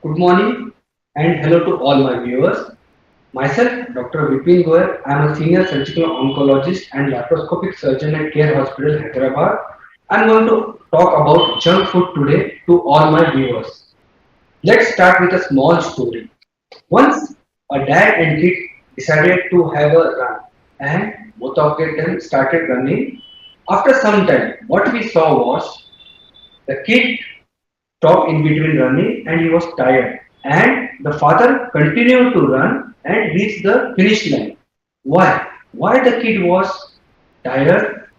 Good morning and hello to all my viewers. Myself, Dr. Vipin Goel. I am a senior surgical oncologist and laparoscopic surgeon at Care Hospital, Hyderabad. I am going to talk about junk food today to all my viewers. Let's start with a small story. Once a dad and kid decided to have a run and both of them started running. After some time, what we saw was the kid stopped in between running and he was tired. And the father continued to run and reached the finish line. Why? Why the kid was tired?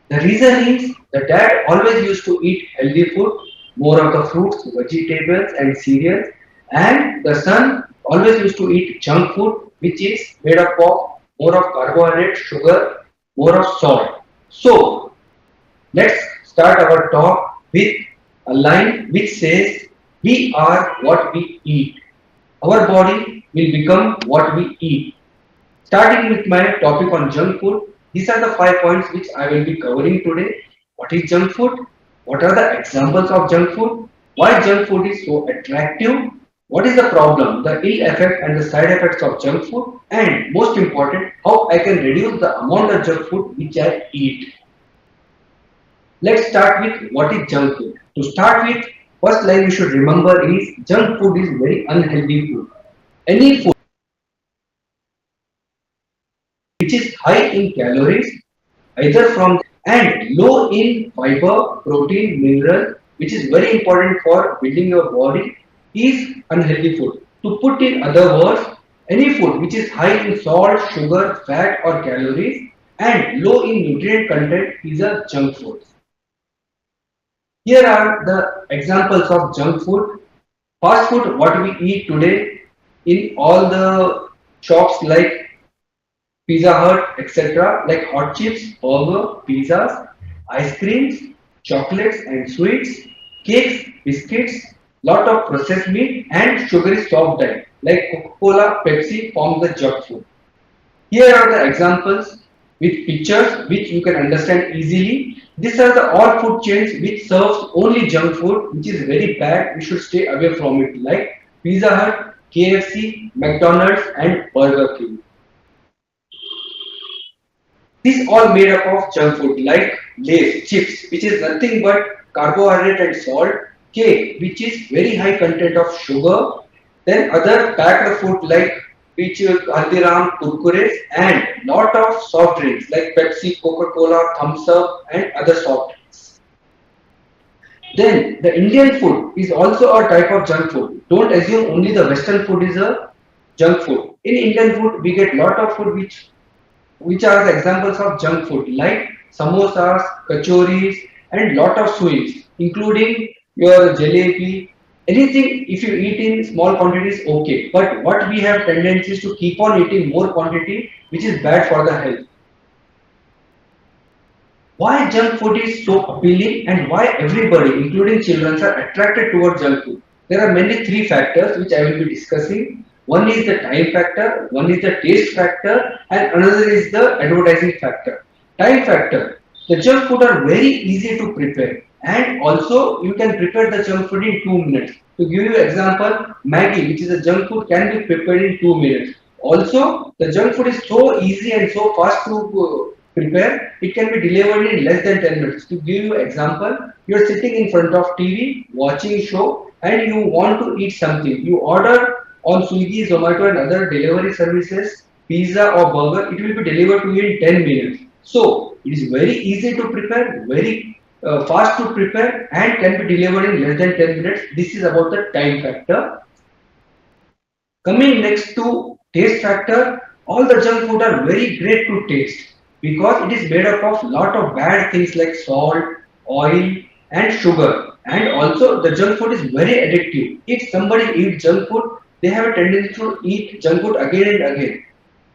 The reason is the dad always used to eat healthy food, more of the fruits, vegetables, and cereals, and the son always used to eat junk food, which is made up of more of carbohydrate, sugar, more of salt. So, let's start our talk with a line which says, we are what we eat. Our body will become what we eat. Starting with my topic on junk food, these are the 5 points which I will be covering today. What is junk food? What are the examples of junk food? Why junk food is so attractive? What is the problem, the ill effect and the side effects of junk food? And most important, how I can reduce the amount of junk food which I eat. Let's start with what is junk food. To start with, first line you should remember is junk food is very unhealthy food. Any food which is high in calories, either from and low in fiber, protein, mineral, which is very important for building your body, is unhealthy food. To put in other words, any food which is high in salt, sugar, fat, or calories and low in nutrient content is a junk food. Here are the examples of junk food. Fast food, what we eat today in all the shops like Pizza Hut, etc., like hot chips, burger, pizzas, ice creams, chocolates and sweets, cakes, biscuits, lot of processed meat and sugary soft drink like Coca-Cola, Pepsi form the junk food. Here are the examples with pictures which you can understand easily. These are the all food chains which serves only junk food, which is very bad. We should stay away from it, like Pizza Hut, KFC, McDonald's, and Burger King. These all made up of junk food like Lay's, chips, which is nothing but carbohydrate and salt, cake, which is very high content of sugar, then other packed food like which Haldiram, Kurkures, and lot of soft drinks like Pepsi, Coca-Cola, Thumbs Up, and other soft drinks. Then the Indian food is also a type of junk food. Don't assume only the Western food is a junk food. In Indian food, we get lot of food which are the examples of junk food like samosas, kachoris, and lot of sweets, including your jalebi. Anything if you eat in small quantities, okay. But what we have tendencies to keep on eating more quantity, which is bad for the health. Why junk food is so appealing and why everybody, including children, are attracted towards junk food? There are mainly three factors which I will be discussing. One is the time factor, one is the taste factor, and another is the advertising factor. Time factor. The junk food are very easy to prepare, and also you can prepare the junk food in 2 minutes. To give you example, Maggi, which is a junk food, can be prepared in 2 minutes. Also, the junk food is so easy and so fast to prepare, it can be delivered in less than 10 minutes. To give you example, you are sitting in front of TV, watching show, and you want to eat something. You order on Swiggy, Zomato, and other delivery services, pizza or burger, it will be delivered to you in 10 minutes. So, it is very easy to prepare, very fast to prepare, and can be delivered in less than 10 minutes. This is about the time factor. Coming next to taste factor, all the junk food are very great to taste because it is made up of lot of bad things like salt, oil, and sugar. And also the junk food is very addictive. If somebody eats junk food, they have a tendency to eat junk food again and again.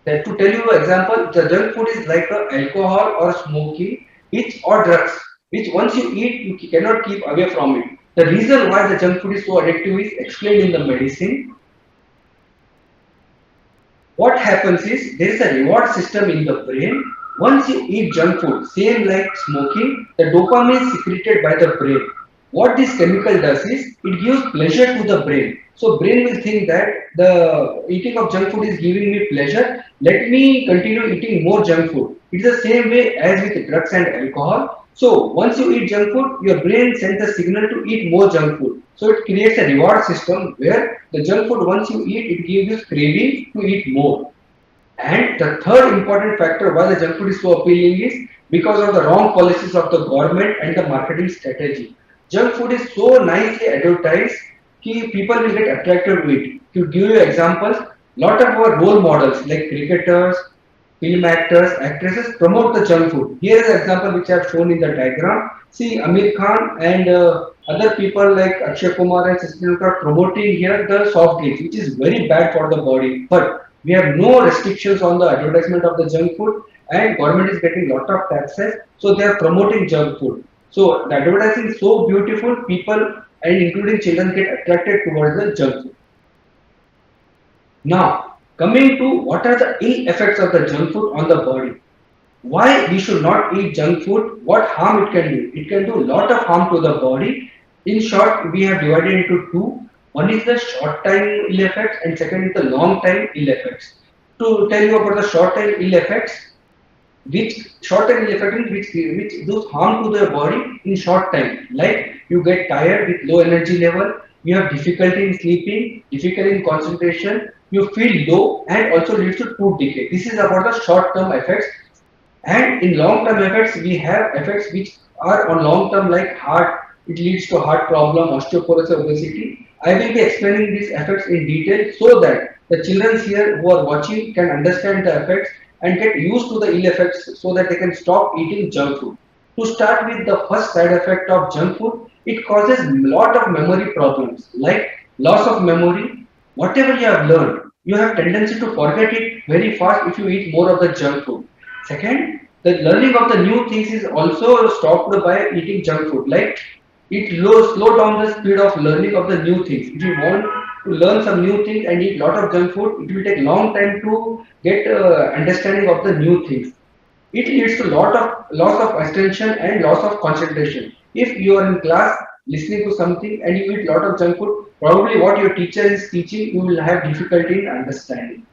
That to tell you an example, the junk food is like alcohol or smoking, which or drugs, which once you eat, you cannot keep away from it. The reason why the junk food is so addictive is explained in the medicine. What happens is there is a reward system in the brain. Once you eat junk food, same like smoking, the dopamine is secreted by the brain. What this chemical does is it gives pleasure to the brain. So brain will think that the eating of junk food is giving me pleasure. Let me continue eating more junk food. It's the same way as with drugs and alcohol. So once you eat junk food, your brain sends a signal to eat more junk food. So it creates a reward system where the junk food once you eat, it gives you craving to eat more. And the third important factor why the junk food is so appealing is because of the wrong policies of the government and the marketing strategy. Junk food is so nicely advertised that people will get attracted to it. To give you examples, lot of our role models like cricketers, film actors, actresses promote the junk food. Here is an example which I have shown in the diagram. See Amir Khan and other people like Akshay Kumar and Sachin are promoting here the soft drinks, which is very bad for the body. But we have no restrictions on the advertisement of the junk food, and government is getting lot of taxes, so they are promoting junk food. So the advertising is so beautiful, people and including children get attracted towards the junk food. Now, coming to what are the ill effects of the junk food on the body? Why we should not eat junk food? What harm it can do? It can do a lot of harm to the body. In short, we have divided into two. One is the short time ill effects, and second is the long time ill effects. To tell you about the short time ill effects, which short term effect is which does harm to the body in short time, like you get tired with low energy level, you have difficulty in sleeping, difficulty in concentration, you feel low, and also leads to tooth decay. This is about the short term effects. And in long term effects, we have effects which are on long term, like heart. It leads to heart problem, osteoporosis, obesity. I will be explaining these effects in detail so that the children here who are watching can understand the effects and get used to the ill effects so that they can stop eating junk food. To start with the first side effect of junk food, it causes a lot of memory problems like loss of memory. Whatever you have learned, you have tendency to forget it very fast if you eat more of the junk food. Second, the learning of the new things is also stopped by eating junk food. Like slow down the speed of learning of the new things. If you want to learn some new things and eat lot of junk food, it will take long time to get understanding of the new things. It leads to lot of loss of attention and loss of concentration. If you are in class listening to something and you eat lot of junk food, probably what your teacher is teaching, you will have difficulty in understanding.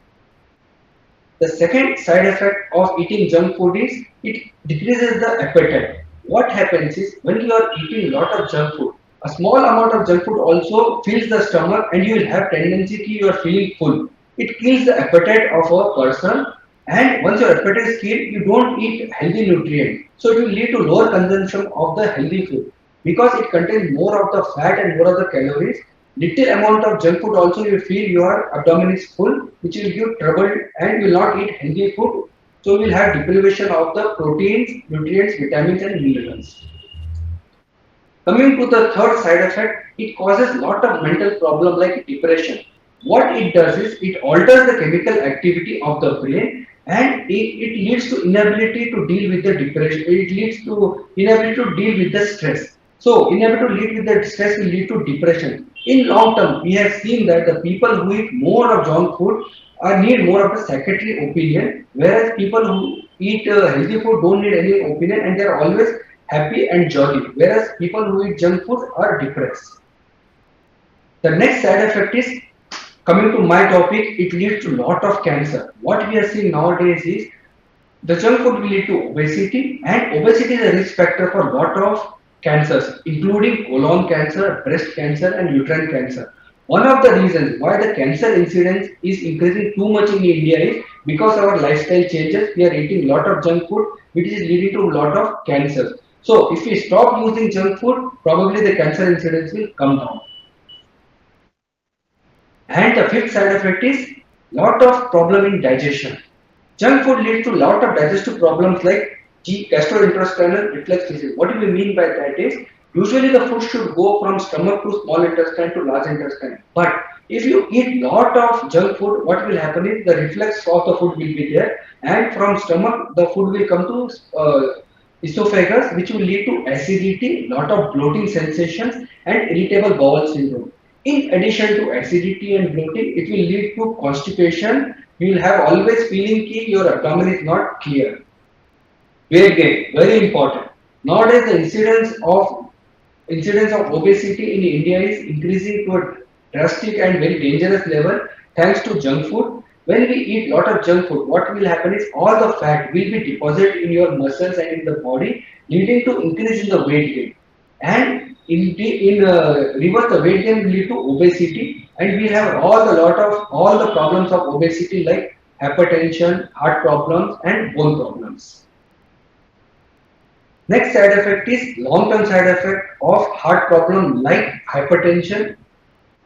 The second side effect of eating junk food is it decreases the appetite. What happens is when you are eating a lot of junk food, a small amount of junk food also fills the stomach and you will have tendency to you are feeling full. It kills the appetite of a person, and once your appetite is killed, you don't eat healthy nutrients. So it will lead to lower consumption of the healthy food because it contains more of the fat and more of the calories. Little amount of junk food also you feel your abdomen is full, which will give trouble, and you will not eat healthy food. So you will have deprivation of the proteins, nutrients, vitamins and minerals. Coming to the third side effect, it causes lot of mental problem like depression. What it does is it alters the chemical activity of the brain, and it leads to inability to deal with the depression. It leads to inability to deal with the stress. So inability to deal with the stress will lead to depression. In long term, we have seen that the people who eat more of junk food need more of a psychiatric opinion, whereas people who eat healthy food don't need any opinion and they are always happy and jolly, whereas people who eat junk food are depressed. The next side effect is coming to my topic, it leads to lot of cancer. What we are seeing nowadays is the junk food will lead to obesity, and obesity is a risk factor for lot of cancers, including colon cancer, breast cancer, and uterine cancer. One of the reasons why the cancer incidence is increasing too much in India is because our lifestyle changes. We are eating lot of junk food, which is leading to a lot of cancers. So if we stop using junk food, probably the cancer incidence will come down. And the fifth side effect is lot of problem in digestion. Junk food leads to lot of digestive problems like gastrointestinal reflux disease. What do we mean by that is usually the food should go from stomach to small intestine to large intestine. But if you eat lot of junk food, what will happen is the reflux of the food will be there, and from stomach the food will come to esophagus, which will lead to acidity, lot of bloating sensations, and irritable bowel syndrome. In addition to acidity and bloating, it will lead to constipation. You will have always feeling that your abdomen is not clear. Weight gain, very important. Nowadays, the incidence of incidence of obesity in India is increasing to a drastic and very dangerous level thanks to junk food. When we eat lot of junk food, what will happen is all the fat will be deposited in your muscles and in the body, leading to increase in the weight gain. And in reverse, the weight gain will lead to obesity, and we have all the problems of obesity like hypertension, heart problems, and bone problems. Next side effect is long-term side effect of heart problem like hypertension.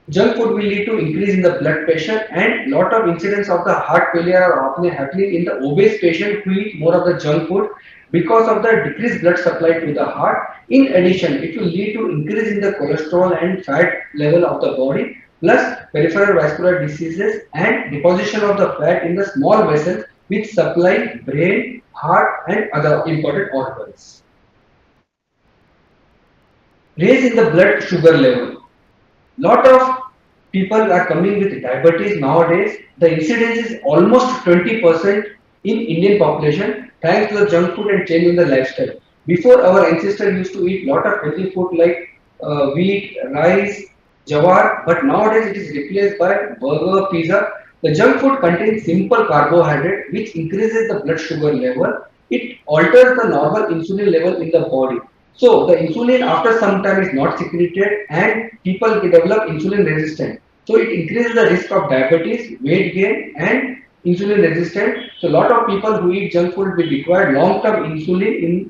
Junk food will lead to increase in the blood pressure, and lot of incidents of the heart failure are often happening in the obese patient who eat more of the junk food because of the decreased blood supply to the heart. In addition, it will lead to increase in the cholesterol and fat level of the body, plus peripheral vascular diseases and deposition of the fat in the small vessels which supply brain, heart, and other important organs. Raise in the blood sugar level. Lot of people are coming with diabetes nowadays. The incidence is almost 20% in Indian population thanks to the junk food and change in the lifestyle. Before, our ancestors used to eat lot of healthy food like wheat, rice, jawar, but nowadays it is replaced by burger, pizza. The junk food contains simple carbohydrate which increases the blood sugar level. It alters the normal insulin level in the body. So the insulin after some time is not secreted and people develop insulin resistance. So it increases the risk of diabetes, weight gain and insulin resistance. So a lot of people who eat junk food will require long-term insulin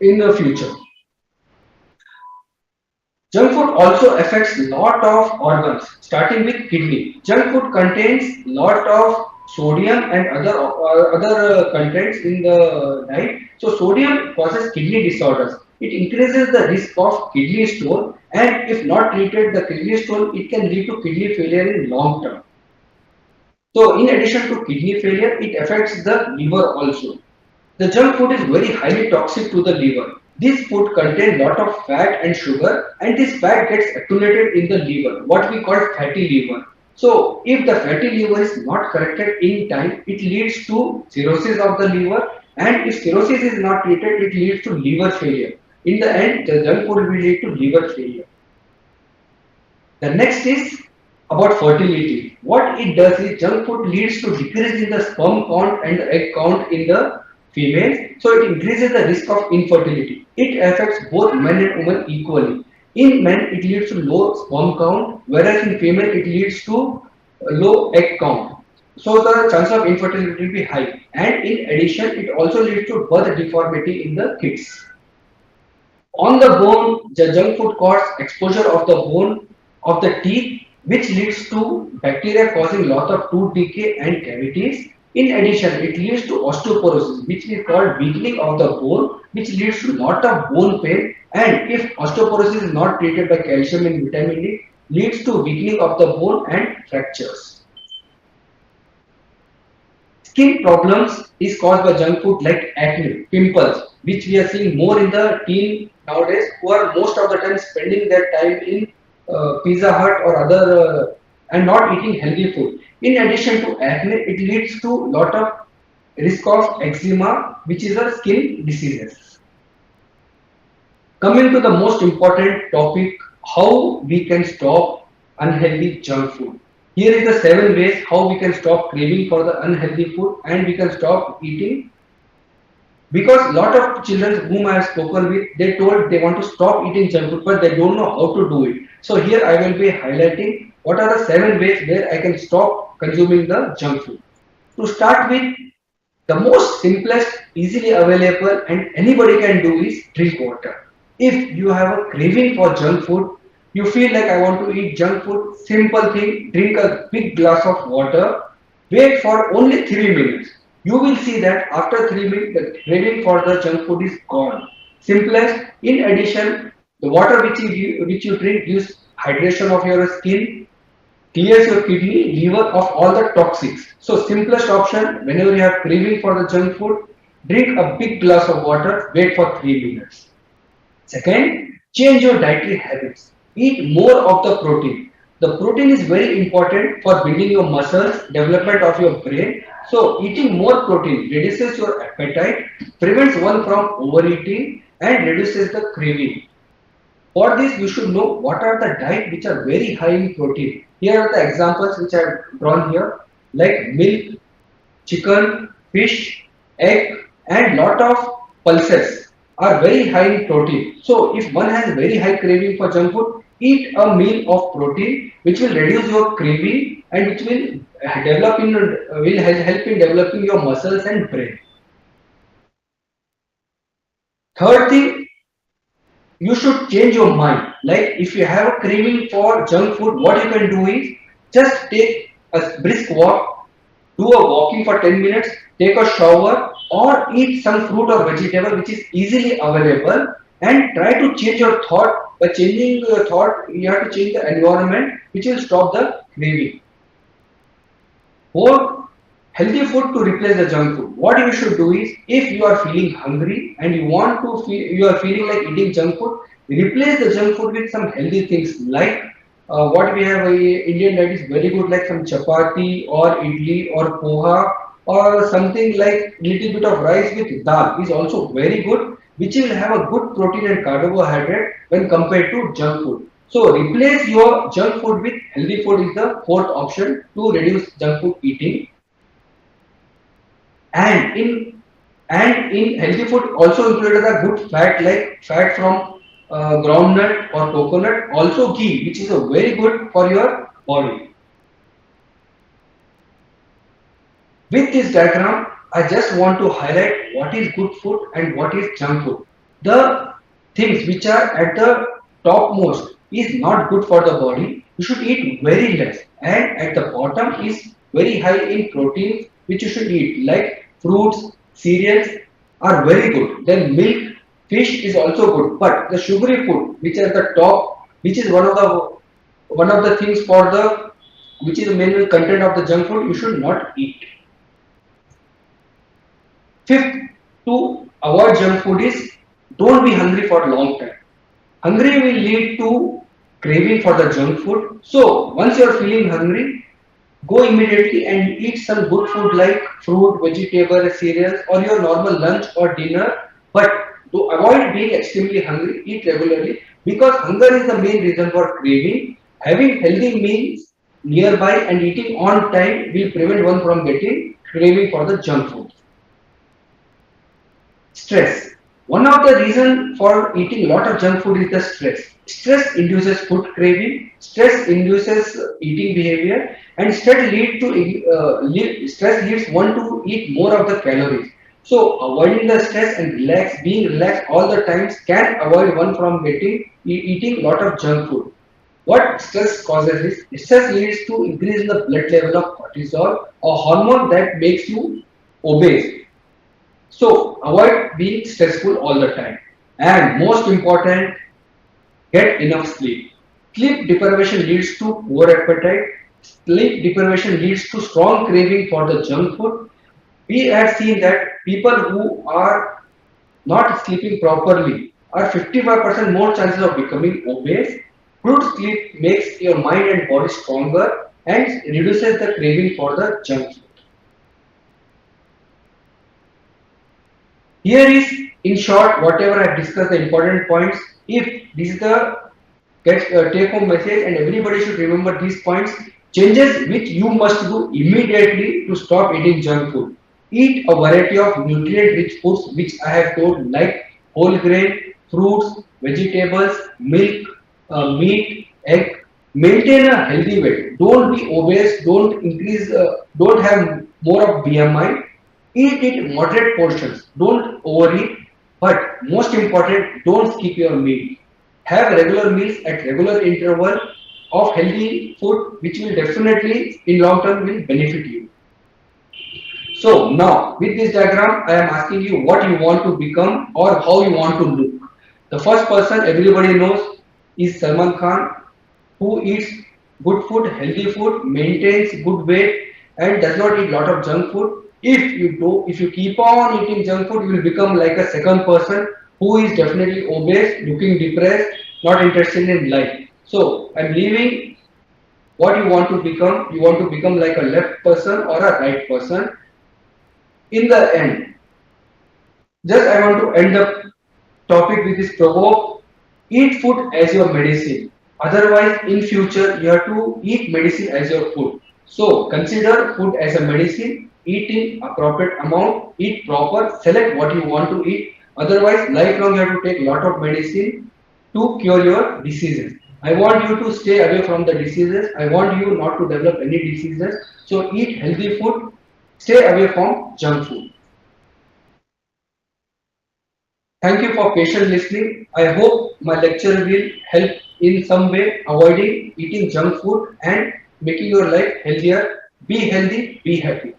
in the future. Junk food also affects lot of organs, starting with kidney. Junk food contains lot of sodium and other contents in the diet. So sodium causes kidney disorders. It increases the risk of kidney stone, and if not treated, the kidney stone it can lead to kidney failure in long term. So in addition to kidney failure, it affects the liver also. The junk food is very highly toxic to the liver. This food contains lot of fat and sugar, and this fat gets accumulated in the liver, what we call fatty liver. So if the fatty liver is not corrected in time, it leads to cirrhosis of the liver, and if cirrhosis is not treated, it leads to liver failure. In the end, the junk food will lead to liver failure. The next is about fertility. What it does is junk food leads to decrease in the sperm count and the egg count in the females, so it increases the risk of infertility. It affects both men and women equally. In men, it leads to low sperm count, whereas in female, it leads to low egg count. So the chance of infertility will be high. And in addition, it also leads to birth deformity in the kids. On the bone, the junk food causes exposure of the bone of the teeth, which leads to bacteria causing lot of tooth decay and cavities. In addition, it leads to osteoporosis, which is called weakening of the bone, which leads to lot of bone pain. And if osteoporosis is not treated by calcium and vitamin D, leads to weakening of the bone and fractures. Skin problems is caused by junk food like acne, pimples, which we are seeing more in the teen nowadays, who are most of the time spending their time in Pizza Hut or other and not eating healthy food. In addition to acne, it leads to lot of risk of eczema, which is a skin diseases. Coming to the most important topic, how we can stop unhealthy junk food. Here is the 7 ways how we can stop craving for the unhealthy food and we can stop eating. Because lot of children whom I have spoken with, they told they want to stop eating junk food, but they don't know how to do it. So here I will be highlighting what are the 7 ways where I can stop consuming the junk food. To start with, the most simplest, easily available and anybody can do is drink water. If you have a craving for junk food, you feel like I want to eat junk food, simple thing, drink a big glass of water, wait for only 3 minutes. You will see that after 3 minutes, the craving for the junk food is gone. Simplest. In addition, the water which you drink gives hydration of your skin, clears your kidney, liver of all the toxics. So simplest option, whenever you have craving for the junk food, drink a big glass of water, wait for 3 minutes. Second, change your dietary habits. Eat more of the protein. The protein is very important for building your muscles, development of your brain. So eating more protein reduces your appetite, prevents one from overeating and reduces the craving. For this, you should know what are the diet which are very high in protein. Here are the examples which I have drawn here, like milk, chicken, fish, egg, and lot of pulses are very high in protein. So, if one has very high craving for junk food, eat a meal of protein which will reduce your craving and which will help in developing your muscles and brain. Third thing, you should change your mind. Like if you have a craving for junk food, what you can do is just take a brisk walk, do a walking for 10 minutes, take a shower, or eat some fruit or vegetable which is easily available, and try to change your thought. By changing your thought, you have to change the environment which will stop the craving. Or healthy food to replace the junk food. What you should do is, if you are feeling hungry and you are feeling like eating junk food, replace the junk food with some healthy things like what we have. Indian diet is very good, like some chapati or idli or poha or something like little bit of rice with dal is also very good, which will have a good protein and carbohydrate when compared to junk food. So replace your junk food with healthy food is the fourth option to reduce junk food eating. And in healthy food also included a good fat like fat from groundnut or coconut, also ghee, which is a very good for your body. With this diagram, I just want to highlight what is good food and what is junk food. The things which are at the topmost is not good for the body. You should eat very less. And at the bottom is very high in proteins which you should eat, like fruits, cereals are very good. Then milk, fish is also good. But the sugary food which are at the top, which is one of the things for the which is the main content of the junk food, you should not eat. Fifth, to avoid junk food is don't be hungry for a long time. Hungry will lead to craving for the junk food. So once you are feeling hungry, go immediately and eat some good food like fruit, vegetable, cereals, or your normal lunch or dinner. But to avoid being extremely hungry, eat regularly because hunger is the main reason for craving. Having healthy meals nearby and eating on time will prevent one from getting craving for the junk food. Stress. One of the reasons for eating a lot of junk food is the stress. Stress induces food craving, stress induces eating behavior, and stress leads one to eat more of the calories. So avoiding the stress and being relaxed all the times can avoid one from eating a lot of junk food. What stress causes is stress leads to increase in the blood level of cortisol, a hormone that makes you obese. So avoid being stressful all the time. And most important, get enough sleep. Sleep deprivation leads to poor appetite. Sleep deprivation leads to strong craving for the junk food. We have seen that people who are not sleeping properly are 55% more chances of becoming obese. Good sleep makes your mind and body stronger and reduces the craving for the junk food. Here is, in short, whatever I have discussed, the important points. If this is the take home message, and everybody should remember these points, changes which you must do immediately to stop eating junk food. Eat a variety of nutrient rich foods, which I have told, like whole grain, fruits, vegetables, milk, meat, egg. Maintain a healthy weight. Don't be obese. Don't have more of BMI. Eat it in moderate portions. Don't overeat. But most important, don't skip your meal. Have regular meals at regular interval of healthy food, which will definitely in long term will benefit you. So now with this diagram, I am asking you what you want to become or how you want to look. The first person everybody knows is Salman Khan, who eats good food, healthy food, maintains good weight, and does not eat lot of junk food. If you keep on eating junk food, you will become like a second person who is definitely obese, looking depressed, not interested in life. So I'm leaving what you want to become. You want to become like a left person or a right person. In the end, just I want to end the topic with this proverb. Eat food as your medicine. Otherwise, in future, you have to eat medicine as your food. So consider food as a medicine. Eat in appropriate amount. Eat proper. Select what you want to eat. Otherwise, lifelong you have to take lot of medicine to cure your diseases. I want you to stay away from the diseases. I want you not to develop any diseases. So eat healthy food. Stay away from junk food. Thank you for patient listening. I hope my lecture will help in some way avoiding eating junk food and making your life healthier. Be healthy, be happy.